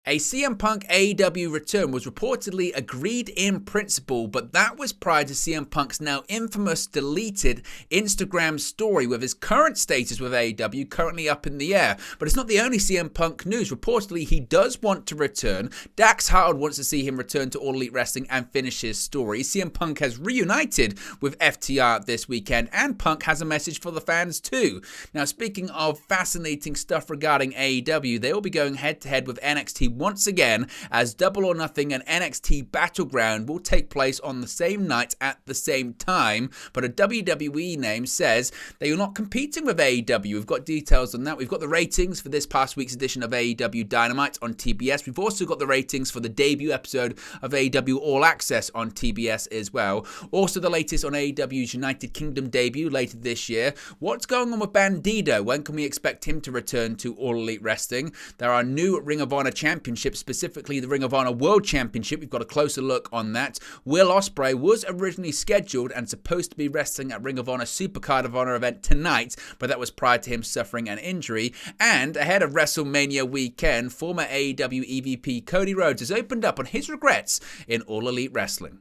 A CM Punk AEW return was reportedly agreed in principle, but that was prior to CM Punk's now infamous deleted Instagram story with his current status with AEW currently up in the air. But it's not the only CM Punk news. Reportedly, he does want to return. Dax Howard wants to see him return to All Elite Wrestling and finish his story. CM Punk has reunited with FTR this weekend, and Punk has a message for the fans too. Now, speaking of fascinating stuff regarding AEW, they will be going head-to-head with NXT once again, as Double or Nothing and NXT Battleground will take place on the same night at the same time, but a WWE name says they are not competing with AEW. We've got details on that. We've got the ratings for this past week's edition of AEW Dynamite on TBS. We've also got the ratings for the debut episode of AEW All Access on TBS as well. Also the latest on AEW's United Kingdom debut later this year. What's going on with Bandido? When can we expect him to return to All Elite Wrestling? There are new Ring of Honor championships, specifically the Ring of Honor World Championship. We've got a closer look on that. Will Osprey was originally scheduled and supposed to be wrestling at Ring of Honor Supercard of Honor event tonight, but that was prior to him suffering an injury. And ahead of WrestleMania weekend, former AEW EVP Cody Rhodes has opened up on his regrets in All Elite Wrestling.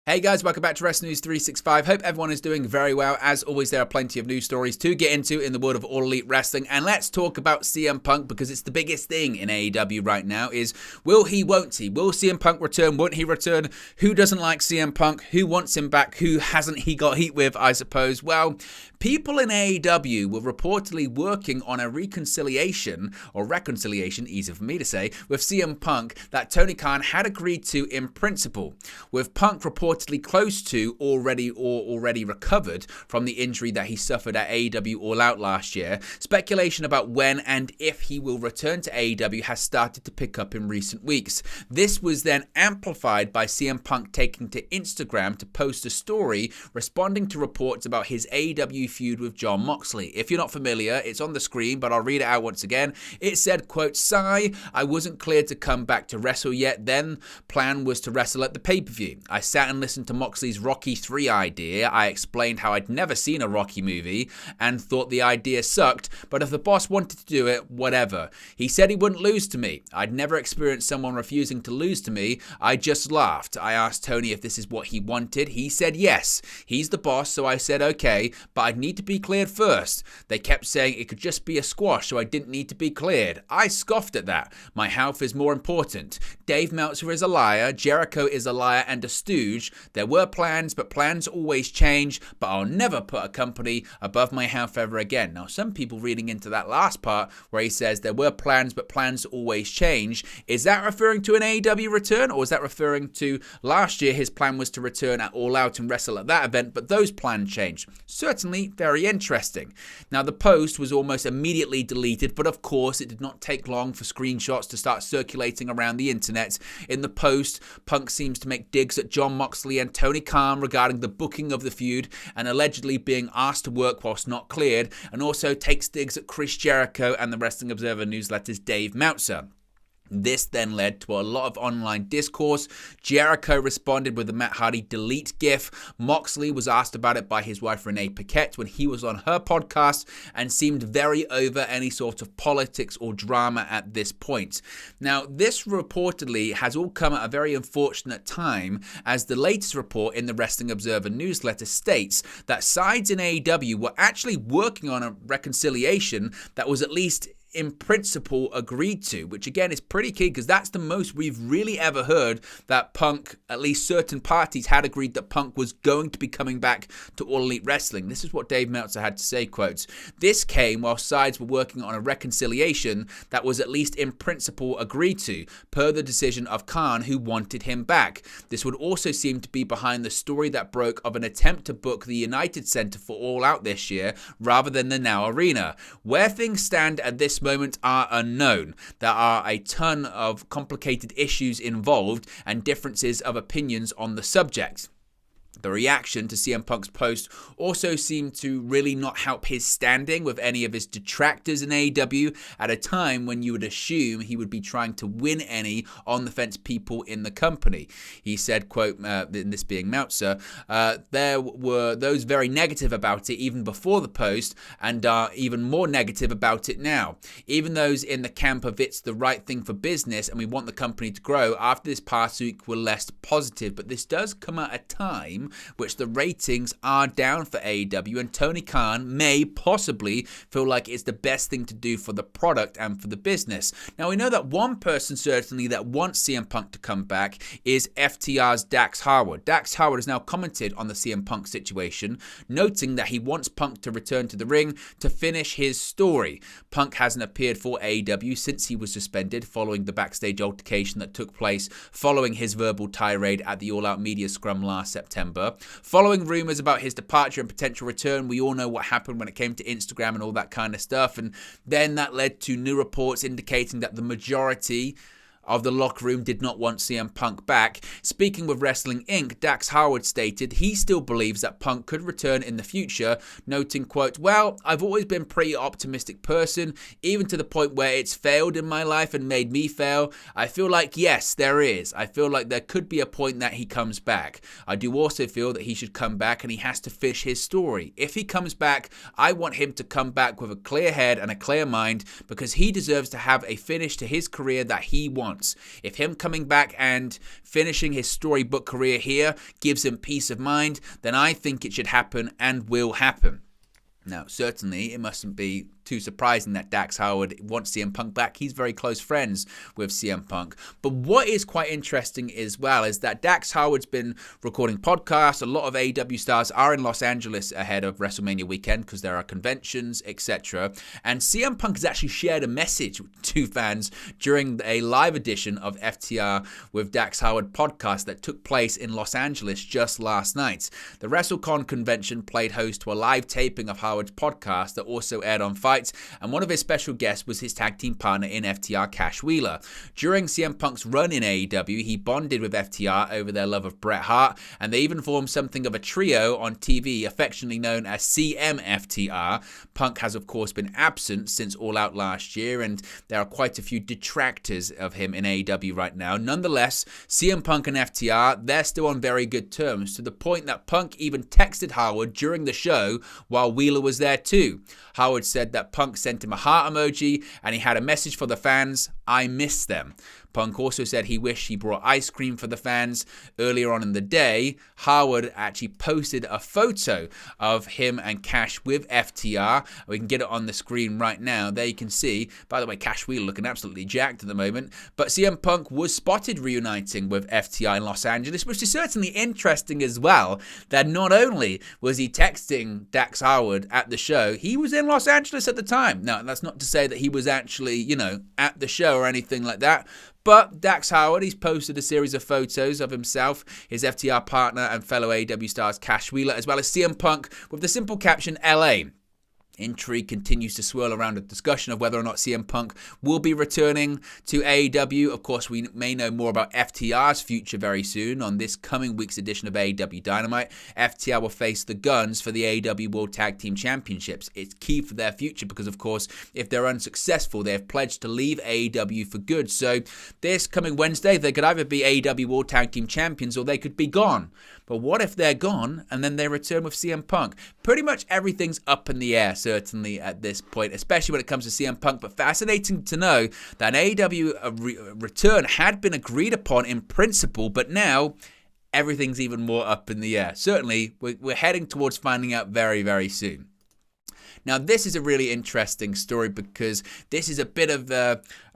Hey guys, welcome back to Wrestling News 365. Hope everyone is doing very well. As always, there are plenty of news stories to get into in the world of All Elite Wrestling. And let's talk about CM Punk, because it's the biggest thing in AEW right now is, will he, won't he? Will CM Punk return? Won't he return? Who doesn't like CM Punk? Who wants him back? Who hasn't he got heat with, I suppose? Well, people in AEW were reportedly working on a reconciliation, easier for me to say, with CM Punk that Tony Khan had agreed to in principle, with Punk reportedly close to already recovered from the injury that he suffered at AEW All Out last year. Speculation about when and if he will return to AEW has started to pick up in recent weeks. This was then amplified by CM Punk taking to Instagram to post a story responding to reports about his AEW feud with Jon Moxley. If you're not familiar, it's on the screen, but I'll read it out once again. It said, quote, "Sigh, I wasn't cleared to come back to wrestle yet. Then plan was to wrestle at the pay-per-view. I sat and listened to Moxley's Rocky 3 idea. I explained how I'd never seen a Rocky movie and thought the idea sucked, but if the boss wanted to do it, whatever. He said he wouldn't lose to me. I'd never experienced someone refusing to lose to me. I just laughed. I asked Tony if this is what he wanted. He said yes. He's the boss, so I said okay, but I'd need to be cleared first. They kept saying it could just be a squash, so I didn't need to be cleared. I scoffed at that. My health is more important. Dave Meltzer is a liar, Jericho is a liar and a stooge. There were plans, but plans always change, but I'll never put a company above my health ever again." Now, some people reading into that last part where he says there were plans, but plans always change, is that referring to an AEW return, or is that referring to last year his plan was to return at All Out and wrestle at that event, but those plans changed? Certainly very interesting. Now, the post was almost immediately deleted, but of course it did not take long for screenshots to start circulating around the internet. In the post, Punk seems to make digs at Jon Moxley and Tony Khan regarding the booking of the feud and allegedly being asked to work whilst not cleared, and also takes digs at Chris Jericho and the Wrestling Observer newsletter's Dave Meltzer. This then led to a lot of online discourse. Jericho responded with the Matt Hardy delete gif. Moxley was asked about it by his wife Renee Paquette when he was on her podcast and seemed very over any sort of politics or drama at this point. Now, this reportedly has all come at a very unfortunate time, as the latest report in the Wrestling Observer newsletter states that sides in AEW were actually working on a reconciliation that was at least in principle agreed to, which again is pretty key because that's the most we've really ever heard that Punk, at least certain parties had agreed that Punk was going to be coming back to All Elite Wrestling. This is what Dave Meltzer had to say, quotes, "This came while sides were working on a reconciliation that was at least in principle agreed to, per the decision of Khan, who wanted him back. This would also seem to be behind the story that broke of an attempt to book the United Center for All Out this year rather than the Now Arena. Where things stand at this moment are unknown. There are a ton of complicated issues involved and differences of opinions on the subject." The reaction to CM Punk's post also seemed to really not help his standing with any of his detractors in AEW at a time when you would assume he would be trying to win any on-the-fence people in the company. He said, quote, this being Meltzer, there were those very negative about it even before the post and are even more negative about it now. Even those in the camp of it's the right thing for business and we want the company to grow after this past week were less positive. But this does come at a time which the ratings are down for AEW, and Tony Khan may possibly feel like it's the best thing to do for the product and for the business. Now, we know that one person certainly that wants CM Punk to come back is FTR's Dax Harwood. Dax Harwood has now commented on the CM Punk situation, noting that he wants Punk to return to the ring to finish his story. Punk hasn't appeared for AEW since he was suspended following the backstage altercation that took place following his verbal tirade at the All Out Media Scrum last September. Following rumours about his departure and potential return, we all know what happened when it came to Instagram and all that kind of stuff, and then that led to new reports indicating that the majority of the locker room did not want CM Punk back. Speaking with Wrestling Inc., Dax Harwood stated he still believes that Punk could return in the future, noting, quote, well, I've always been a pretty optimistic person, even to the point where it's failed in my life and made me fail. I feel like, yes, there is. I feel like there could be a point that he comes back. I do also feel that he should come back and he has to finish his story. If he comes back, I want him to come back with a clear head and a clear mind because he deserves to have a finish to his career that he wants. If him coming back and finishing his storybook career here gives him peace of mind, then I think it should happen and will happen. Now, certainly, it mustn't be too surprising that Dax Harwood wants CM Punk back. He's very close friends with CM Punk. But what is quite interesting as well is that Dax Harwood's been recording podcasts. A lot of AEW stars are in Los Angeles ahead of WrestleMania weekend because there are conventions, etc. And CM Punk has actually shared a message to fans during a live edition of FTR with Dax Harwood podcast that took place in Los Angeles just last night. The WrestleCon convention played host to a live taping of Howard's podcast that also aired on Fight, and one of his special guests was his tag team partner in FTR, Cash Wheeler. During CM Punk's run in AEW, he bonded with FTR over their love of Bret Hart, and they even formed something of a trio on TV, affectionately known as CMFTR. Punk has, of course, been absent since All Out last year, and there are quite a few detractors of him in AEW right now. Nonetheless, CM Punk and FTR, they're still on very good terms, to the point that Punk even texted Howard during the show while Wheeler was there too. Howard said that Punk sent him a heart emoji and he had a message for the fans: I miss them. Punk also said he wished he brought ice cream for the fans. Earlier on in the day, Howard actually posted a photo of him and Cash with FTR. We can get it on the screen right now. There you can see, by the way, Cash Wheeler looking absolutely jacked at the moment. But CM Punk was spotted reuniting with FTR in Los Angeles, which is certainly interesting as well, that not only was he texting Dax Harwood at the show, he was in Los Angeles at the time. Now, that's not to say that he was actually, at the show or anything like that. But Dax Harwood, he's posted a series of photos of himself, his FTR partner and fellow AEW stars Cash Wheeler, as well as CM Punk with the simple caption, LA. Intrigue continues to swirl around a discussion of whether or not CM Punk will be returning to AEW. Of course, we may know more about FTR's future very soon on this coming week's edition of AEW Dynamite. FTR will face the Guns for the AEW World Tag Team Championships. It's key for their future because, of course, if they're unsuccessful, they have pledged to leave AEW for good. So this coming Wednesday, they could either be AEW World Tag Team Champions or they could be gone. But what if they're gone and then they return with CM Punk? Pretty much everything's up in the air, certainly at this point, especially when it comes to CM Punk. But fascinating to know that an AEW return had been agreed upon in principle, but now everything's even more up in the air. Certainly, we're heading towards finding out very, very soon. Now, this is a really interesting story because this is a bit of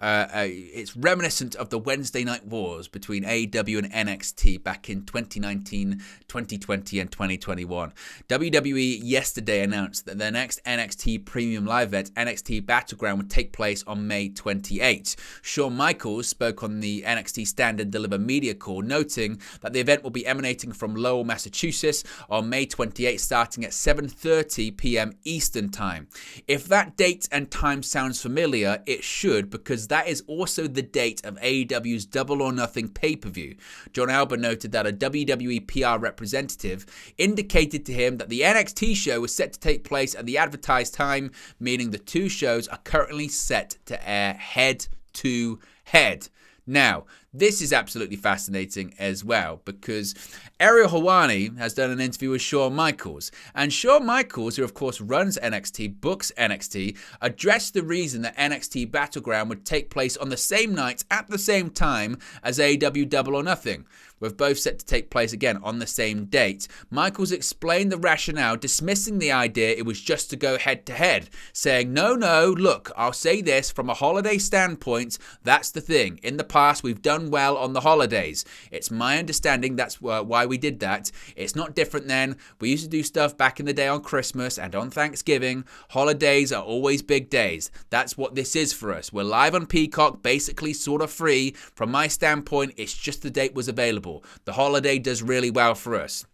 it's reminiscent of the Wednesday Night Wars between AEW and NXT back in 2019, 2020, and 2021. WWE yesterday announced that their next NXT Premium Live event, NXT Battleground, would take place on May 28. Shawn Michaels spoke on the NXT Stand and Deliver media call, noting that the event will be emanating from Lowell, Massachusetts on May 28, starting at 7:30 p.m. Eastern time. If that date and time sounds familiar, it should, because that is also the date of AEW's Double or Nothing pay-per-view. John Alba noted that a WWE PR representative indicated to him that the NXT show was set to take place at the advertised time, meaning the two shows are currently set to air head to head. Now, this is absolutely fascinating as well, because Ariel Helwani has done an interview with Shawn Michaels, and Shawn Michaels, who of course runs NXT, books NXT, addressed the reason that NXT Battleground would take place on the same night at the same time as AEW Double or Nothing, with both set to take place again on the same date. Michaels explained the rationale, dismissing the idea it was just to go head to head, saying, no, look, I'll say this, from a holiday standpoint, that's the thing. In the past, we've done well on the holidays. It's my understanding that's why we did that. It's not different then. We used to do stuff back in the day on Christmas and on Thanksgiving. Holidays are always big days. That's what this is for us. We're live on Peacock, basically sort of free. From my standpoint, it's just the date was available. The holiday does really well for us.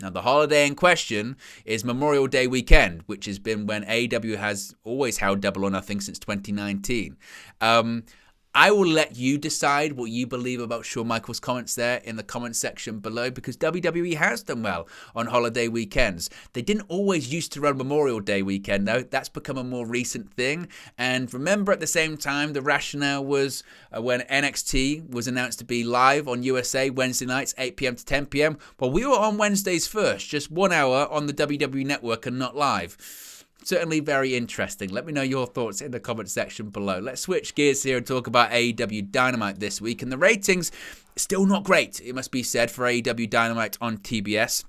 Now, the holiday in question is Memorial Day weekend, which has been when AEW has always held Double or Nothing since 2019. I will let you decide what you believe about Shawn Michaels' comments there in the comment section below, because WWE has done well on holiday weekends. They didn't always used to run Memorial Day weekend, though. That's become a more recent thing. And remember, at the same time, the rationale was when NXT was announced to be live on USA Wednesday nights, 8 p.m. to 10 p.m. Well, we were on Wednesdays first, just 1 hour on the WWE Network and not live. Certainly very interesting. Let me know your thoughts in the comment section below. Let's switch gears here and talk about AEW Dynamite this week. And the ratings, still not great, it must be said, for AEW Dynamite on TBS.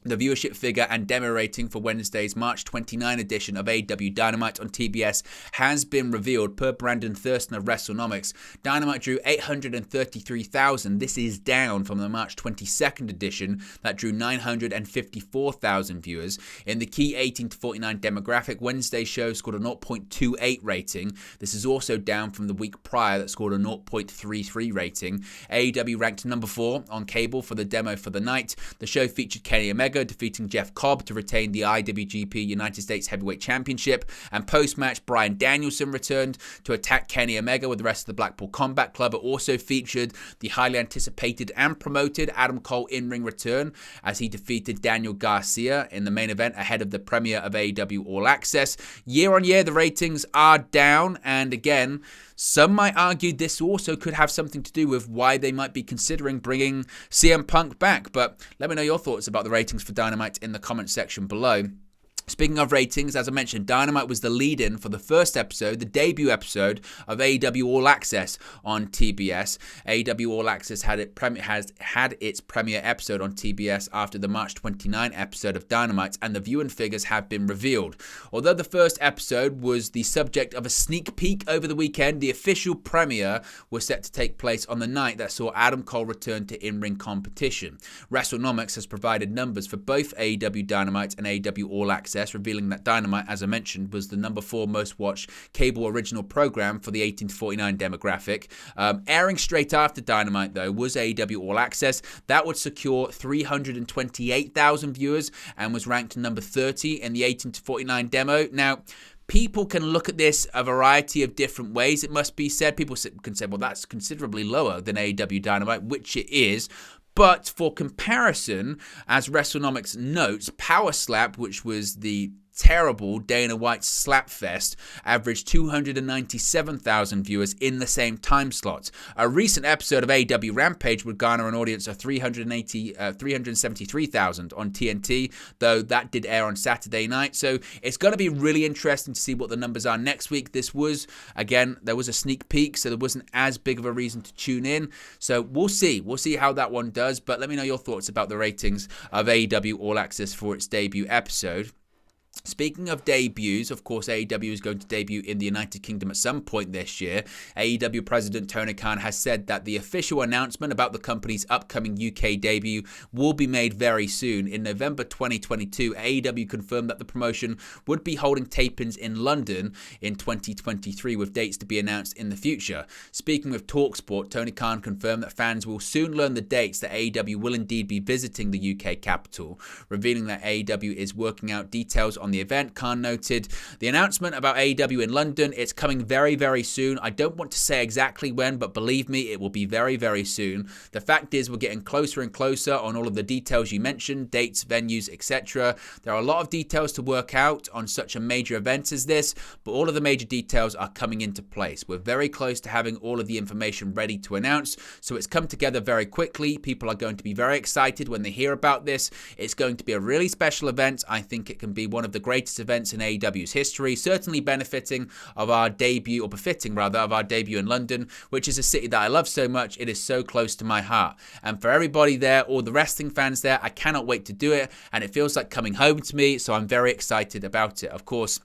The viewership figure and demo rating for Wednesday's March 29 edition of AEW Dynamite on TBS has been revealed. Per Brandon Thurston of WrestleNomics, Dynamite drew 833,000. This is down from the March 22nd edition that drew 954,000 viewers. In the key 18 to 49 demographic, Wednesday's show scored a 0.28 rating. This is also down from the week prior that scored a 0.33 rating. AEW ranked number 4 on cable for the demo for the night. The show featured Kenny Omega defeating Jeff Cobb to retain the IWGP United States Heavyweight Championship, and post-match Bryan Danielson returned to attack Kenny Omega with the rest of the Blackpool Combat Club. It also featured the highly anticipated and promoted Adam Cole in-ring return as he defeated Daniel Garcia in the main event ahead of the premiere of AEW All Access. Year on year, the ratings are down, and again, some might argue this also could have something to do with why they might be considering bringing CM Punk back. But let me know your thoughts about the ratings for Dynamite in the comment section below. Speaking of ratings, as I mentioned, Dynamite was the lead-in for the first episode, the debut episode of AEW All Access on TBS. AEW All Access has had its premiere episode on TBS after the March 29 episode of Dynamite, and the viewing figures have been revealed. Although the first episode was the subject of a sneak peek over the weekend, the official premiere was set to take place on the night that saw Adam Cole return to in-ring competition. WrestleNomics has provided numbers for both AEW Dynamite and AEW All Access, revealing that Dynamite, as I mentioned, was the number 4 most watched cable original program for the 18 to 49 demographic. Airing straight after Dynamite, though, was AEW All Access. That would secure 328,000 viewers and was ranked number 30 in the 18 to 49 demo. Now, people can look at this a variety of different ways, it must be said. People can say, well, that's considerably lower than AEW Dynamite, which it is. But for comparison, as WrestleNomics notes, Power Slap, which was the terrible Dana White slapfest, averaged 297,000 viewers in the same time slot. A recent episode of AEW Rampage would garner an audience of 373,000 on TNT, though that did air on Saturday night. So it's going to be really interesting to see what the numbers are next week. This was, again, there was a sneak peek, so there wasn't as big of a reason to tune in. So we'll see. We'll see how that one does, but let me know your thoughts about the ratings of AEW All Access for its debut episode. Speaking of debuts, of course, AEW is going to debut in the United Kingdom at some point this year. AEW President Tony Khan has said that the official announcement about the company's upcoming UK debut will be made very soon. In November 2022, AEW confirmed that the promotion would be holding tapings in London in 2023, with dates to be announced in the future. Speaking with TalkSport, Tony Khan confirmed that fans will soon learn the dates that AEW will indeed be visiting the UK capital, revealing that AEW is working out details on the event. Khan noted, the announcement about AEW in London, it's coming very, very soon. I don't want to say exactly when, but believe me, it will be very, very soon. The fact is we're getting closer and closer on all of the details you mentioned, dates, venues, etc. There are a lot of details to work out on such a major event as this, but all of the major details are coming into place. We're very close to having all of the information ready to announce, so it's come together very quickly. People are going to be very excited when they hear about this. It's going to be a really special event. I think it can be one of the greatest events in AEW's history, certainly benefiting of our debut, or befitting rather, of our debut in London, which is a city that I love so much. It is so close to my heart. And for everybody there, all the wrestling fans there, I cannot wait to do it, and it feels like coming home to me, so I'm very excited about it. Of course,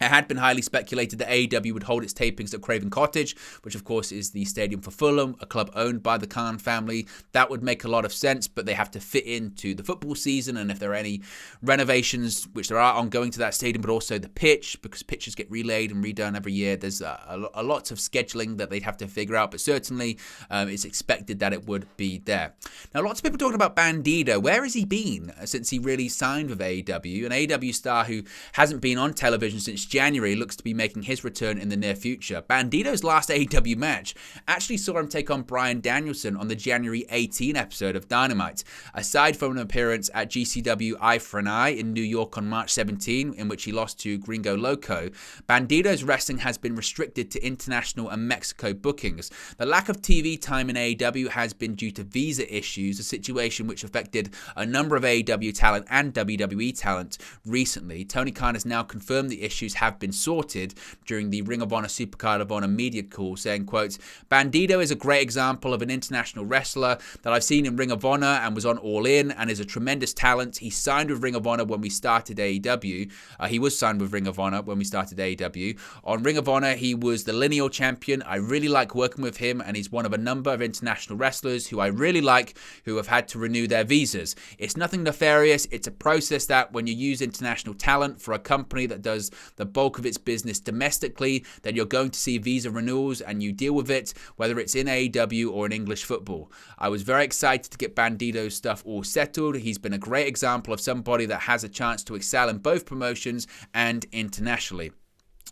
it had been highly speculated that AEW would hold its tapings at Craven Cottage, which of course is the stadium for Fulham, a club owned by the Khan family. That would make a lot of sense, but they have to fit into the football season, and if there are any renovations, which there are ongoing to that stadium, but also the pitch, because pitches get relayed and redone every year, there's a lot of scheduling that they'd have to figure out, but certainly it's expected that it would be there. Now, lots of people talking about Bandito. Where has he been since he really signed with AEW? An AEW star who hasn't been on television since January looks to be making his return in the near future. Bandito's last AEW match actually saw him take on Bryan Danielson on the January 18 episode of Dynamite. Aside from an appearance at GCW Eye for an Eye in New York on March 17, in which he lost to Gringo Loco, Bandito's wrestling has been restricted to international and Mexico bookings. The lack of TV time in AEW has been due to visa issues, a situation which affected a number of AEW talent and WWE talent recently. Tony Khan has now confirmed the issues have been sorted during the Ring of Honor Supercard of Honor media call, saying, quote, Bandito is a great example of an international wrestler that I've seen in Ring of Honor and was on All In and is a tremendous talent. He signed with Ring of Honor when we started AEW. He was signed with Ring of Honor when we started AEW. On Ring of Honor, he was the lineal champion. I really like working with him, and he's one of a number of international wrestlers who I really like who have had to renew their visas. It's nothing nefarious. It's a process that when you use international talent for a company that does the bulk of its business domestically, then you're going to see visa renewals and you deal with it, whether it's in AEW or in English football. I was very excited to get Bandito's stuff all settled. He's been a great example of somebody that has a chance to excel in both promotions and internationally.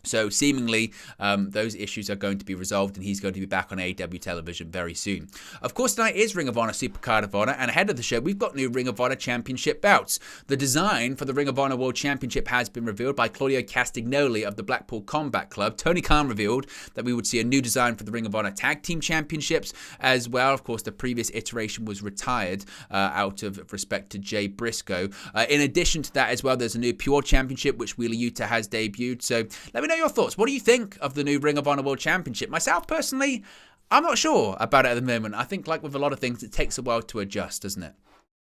So seemingly, those issues are going to be resolved and he's going to be back on AEW television very soon. Of course, tonight is Ring of Honor Supercard of Honor, and ahead of the show, we've got new Ring of Honor Championship bouts. The design for the Ring of Honor World Championship has been revealed by Claudio Castagnoli of the Blackpool Combat Club. Tony Khan revealed that we would see a new design for the Ring of Honor Tag Team Championships as well. Of course, the previous iteration was retired out of respect to Jay Briscoe. In addition to that as well, there's a new Pure Championship, which Wheeler Yuta has debuted. So let me know your thoughts. What do you think of the new Ring of Honor World Championship? Myself, personally, I'm not sure about it at the moment. I think, like with a lot of things, it takes a while to adjust, doesn't it?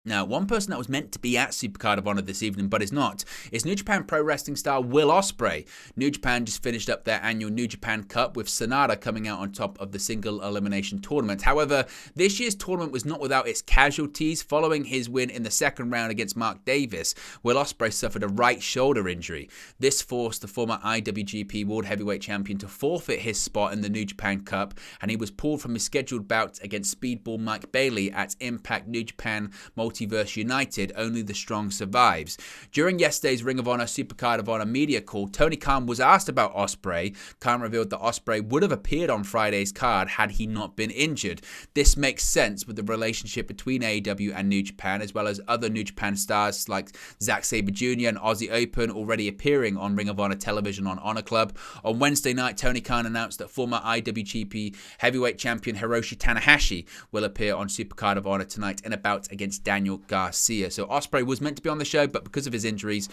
Now, one person that was meant to be at Supercard of Honor this evening, but is not, is New Japan Pro Wrestling star Will Osprey. New Japan just finished up their annual New Japan Cup with Sonata coming out on top of the single elimination tournament. However, this year's tournament was not without its casualties. Following his win in the second round against Mark Davis, Will Osprey suffered a right shoulder injury. This forced the former IWGP World Heavyweight Champion to forfeit his spot in the New Japan Cup, and he was pulled from his scheduled bout against Speedball Mike Bailey at Impact New Japan Multiverse United. Only the strong survives. During yesterday's Ring of Honor Supercard of Honor media call, Tony Khan was asked about Osprey. Khan revealed that Osprey would have appeared on Friday's card had he not been injured. This makes sense with the relationship between AEW and New Japan, as well as other New Japan stars like Zack Sabre Jr. and Aussie Open already appearing on Ring of Honor television on Honor Club. On Wednesday night, Tony Khan announced that former IWGP Heavyweight Champion Hiroshi Tanahashi will appear on Supercard of Honor tonight in a bout against Daniel Garcia. So Osprey was meant to be on the show, but because of his injuries,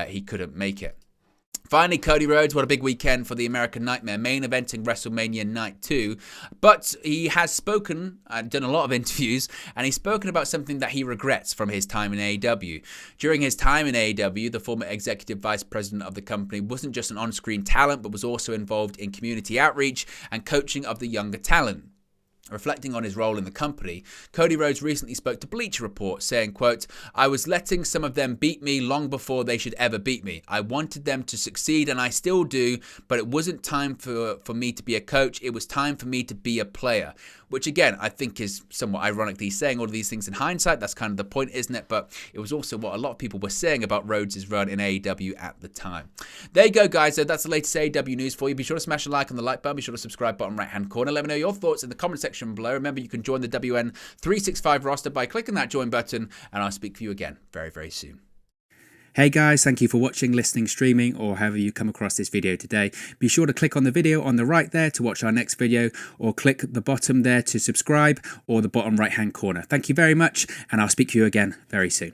he couldn't make it. Finally, Cody Rhodes, what a big weekend for the American Nightmare, main eventing WrestleMania Night 2. But he has spoken and done a lot of interviews, and he's spoken about something that he regrets from his time in AEW. During his time in AEW, the former executive vice president of the company wasn't just an on-screen talent, but was also involved in community outreach and coaching of the younger talent. Reflecting on his role in the company, Cody Rhodes recently spoke to Bleacher Report, saying, quote, "I was letting some of them beat me long before they should ever beat me. I wanted them to succeed, and I still do, but it wasn't time for me to be a coach. It was time for me to be a player." Which, again, I think is somewhat ironic that he's saying all of these things in hindsight. That's kind of the point, isn't it? But it was also what a lot of people were saying about Rhodes' run in AEW at the time. There you go, guys. So that's the latest AEW news for you. Be sure to smash a like on the like button. Be sure to subscribe bottom right-hand corner. Let me know your thoughts in the comment section below. Remember, you can join the WN365 roster by clicking that join button, and I'll speak to you again very, very soon. Hey guys, thank you for watching, listening, streaming, or however you come across this video today. Be sure to click on the video on the right there to watch our next video, or click the bottom there to subscribe, or the bottom right hand corner. Thank you very much, and I'll speak to you again very soon.